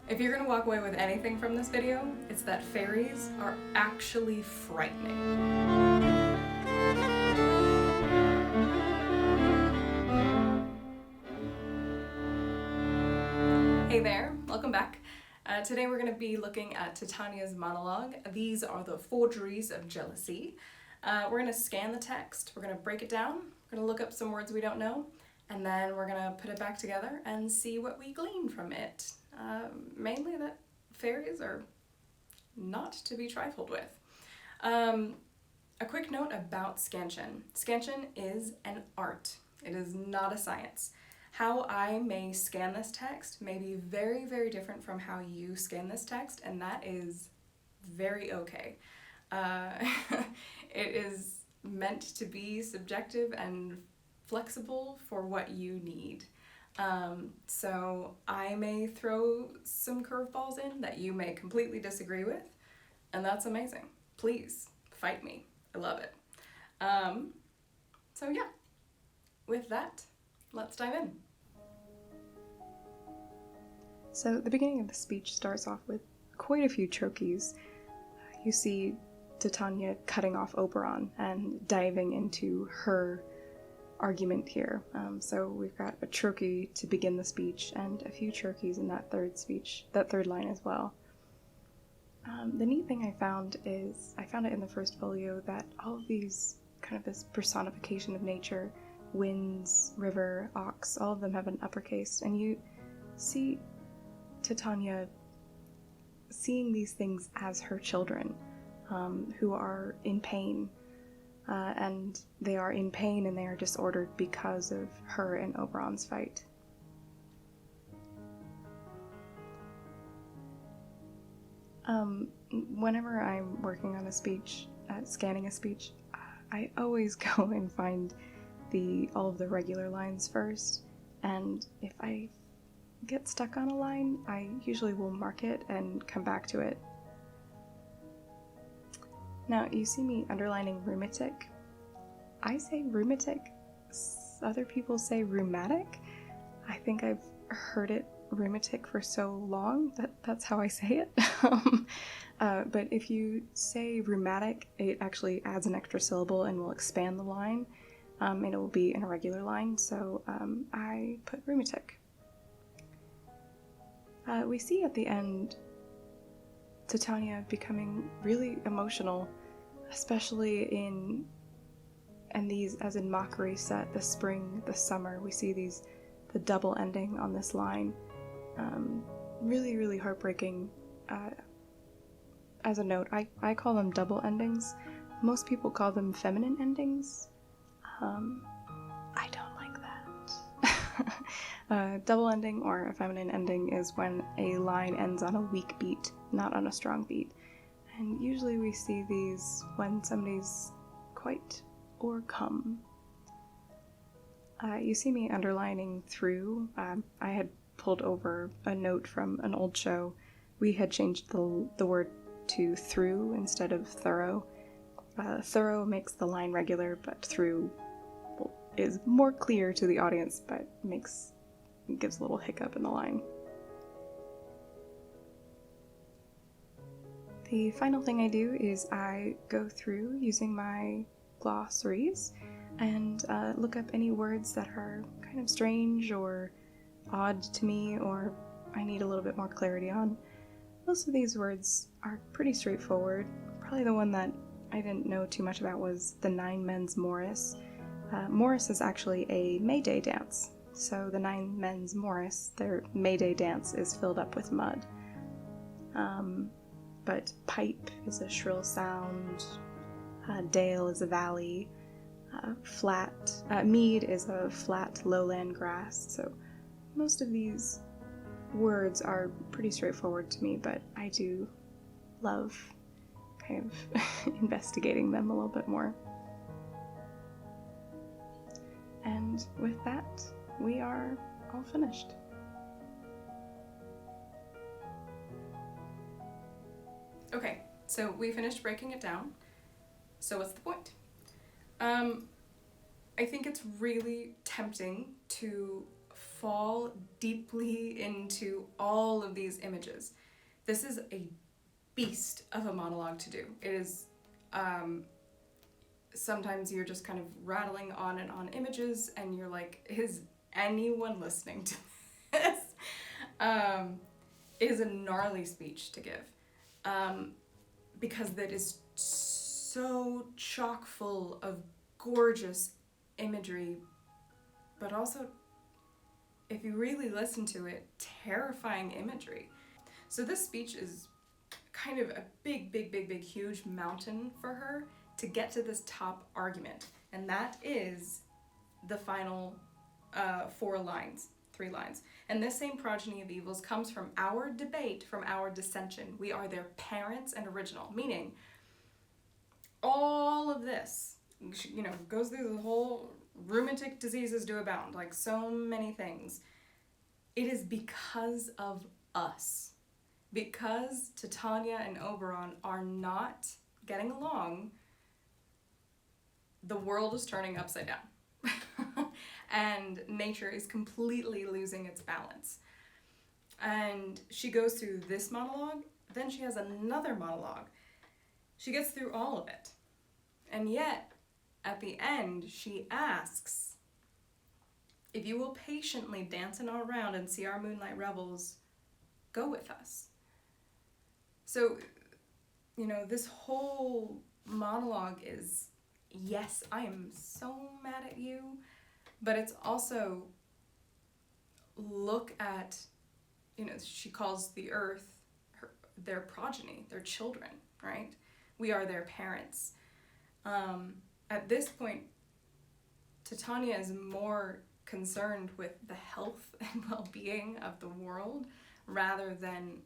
If you're gonna walk away with anything from this video, it's that fairies are actually frightening. Hey there, welcome back. Today we're going to be looking at Titania's monologue, These Are the Forgeries of Jealousy. We're going to scan the text, we're going to break it down, we're going to look up some words we don't know, and then we're going to put it back together and see what we glean from it. Mainly that fairies are not to be trifled with. A quick note about scansion. Scansion is an art. It is not a science. How I may scan this text may be very, very different from how you scan this text, and that is very okay. It is meant to be subjective and flexible for what you need. So I may throw some curveballs in that you may completely disagree with, and that's amazing. Please fight me. I love it. So yeah, with that, let's dive in. So the beginning of the speech starts off with quite a few trochees. You see Titania cutting off Oberon and diving into her argument here. So we've got a trochee to begin the speech and a few trochees in that third line as well. The neat thing I found it in the first folio that all of these kind of this personification of nature, winds, river, ox, all of them have an uppercase, and you see Titania seeing these things as her children, who are in pain, and they are in pain and they are disordered because of her and Oberon's fight. Whenever I'm working on a speech, scanning a speech, I always go and find all of the regular lines first, and if I get stuck on a line, I usually will mark it and come back to it. Now, you see me underlining rheumatic. I say rheumatic. Other people say rheumatic. I think I've heard it rheumatic for so long that that's how I say it. But if you say rheumatic, it actually adds an extra syllable and will expand the line, and it will be an irregular line, so I put rheumatic. We see at the end Titania becoming really emotional, especially in these, as in mockery set, the spring, the summer. We see the double ending on this line. Really, really heartbreaking. As a note, I call them double endings. Most people call them feminine endings. I don't like that. Double ending or a feminine ending is when a line ends on a weak beat, not on a strong beat. And usually we see these when somebody's quite o'ercome. You see me underlining through. I had pulled over a note from an old show. We had changed the word to through instead of thorough. Thorough makes the line regular, but through is more clear to the audience, but gives a little hiccup in the line. The final thing I do is I go through using my glossaries and look up any words that are kind of strange or odd to me or I need a little bit more clarity on. Most of these words are pretty straightforward. Probably the one that I didn't know too much about was the Nine Men's Morris. Morris is actually a May Day dance. So the Nine Men's Morris, their May Day dance, is filled up with mud. But pipe is a shrill sound, dale is a valley, mead is a flat lowland grass. So most of these words are pretty straightforward to me, but I do love kind of investigating them a little bit more. And with that, we are all finished. Okay, so we finished breaking it down. So what's the point? I think it's really tempting to fall deeply into all of these images. This is a beast of a monologue to do. It is, sometimes you're just kind of rattling on and on images and you're like, is anyone listening to this? It is a gnarly speech to give, because that is so chock full of gorgeous imagery, but also, if you really listen to it, terrifying imagery. So this speech is kind of a big, huge mountain for her to get to this top argument, and that is the final 3 lines. And this same progeny of evils comes from our debate, from our dissension. We are their parents and original, meaning all of this, goes through the whole rheumatic diseases do abound, like so many things. It is because of us. Because Titania and Oberon are not getting along, the world is turning upside down. And nature is completely losing its balance. And she goes through this monologue, then she has another monologue. She gets through all of it. And yet, at the end, she asks, if you will patiently dance in our round and see our moonlight revels, go with us. So, this whole monologue is, yes, I am so mad at you, but it's also, look at, she calls the earth their progeny, their children, right? We are their parents. At this point, Titania is more concerned with the health and well-being of the world rather than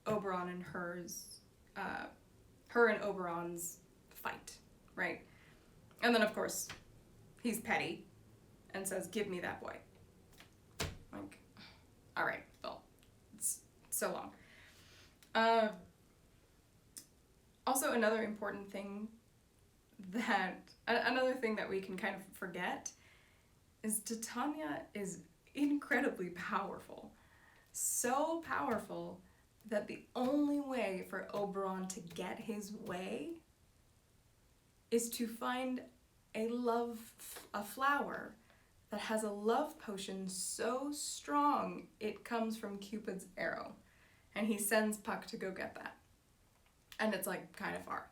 Oberon and her and Oberon's fight, right? And then, of course, he's petty and says, give me that boy. Like, all right, well, it's so long. Also, another thing that we can kind of forget is Titania is incredibly powerful. So powerful that the only way for Oberon to get his way is to find a flower that has a love potion so strong it comes from Cupid's arrow. And he sends Puck to go get that. And it's like kind of far.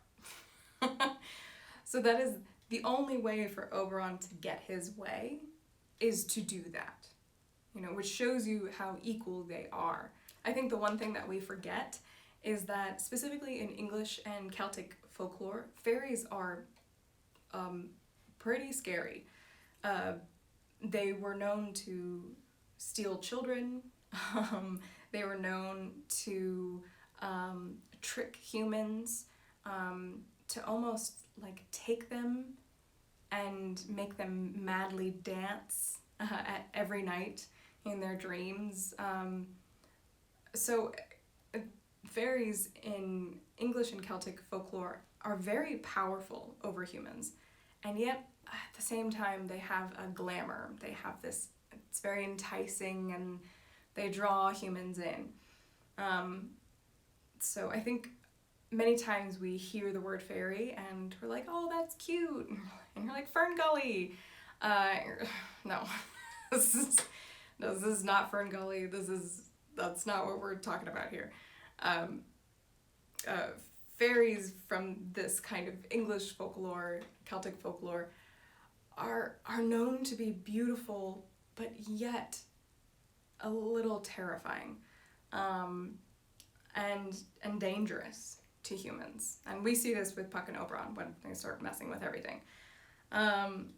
So that is the only way for Oberon to get his way, is to do that. Which shows you how equal they are. I think the one thing that we forget is that specifically in English and Celtic folklore, fairies are pretty scary. They were known to steal children. They were known to trick humans, to almost like take them and make them madly dance at every night in their dreams. So fairies in English and Celtic folklore are very powerful over humans, and yet at the same time they have a glamour. They have this, it's very enticing, and they draw humans in. So I think many times we hear the word fairy and we're like, oh, that's cute, and you're like, Fern Gully. No, this is not Fern Gully. That's not what we're talking about here. Fairies from this kind of English folklore, Celtic folklore, are known to be beautiful, but yet a little terrifying, and dangerous to humans. And we see this with Puck and Oberon when they start messing with everything. And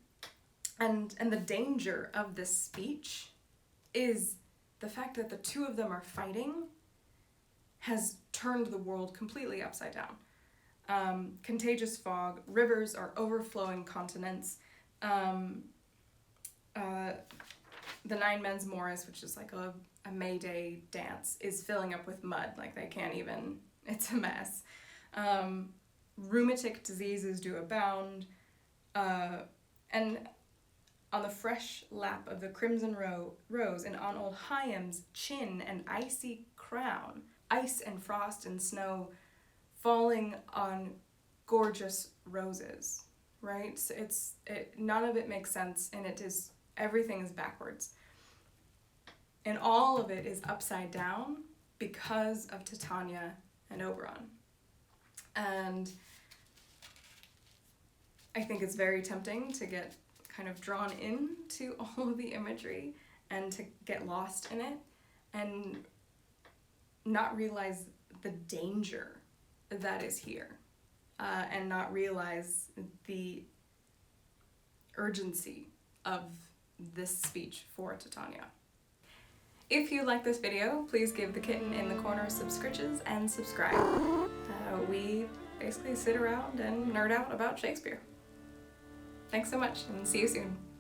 the danger of this speech is the fact that the two of them are fighting has turned the world completely upside down. Contagious fog, rivers are overflowing continents. The Nine Men's Morris, which is like a May Day dance, is filling up with mud. Like they can't even, it's a mess. Rheumatic diseases do abound. And on the fresh lap of the crimson rose, and on old Hyam's chin an icy crown, ice and frost and snow falling on gorgeous roses, right? So none of it makes sense, and everything is backwards. And all of it is upside down because of Titania and Oberon. And I think it's very tempting to get kind of drawn into all of the imagery and to get lost in it and not realize the danger that is here, and not realize the urgency of this speech for Titania. If you like this video, please give the kitten in the corner subscriptions and subscribe. We basically sit around and nerd out about Shakespeare. Thanks so much, and see you soon.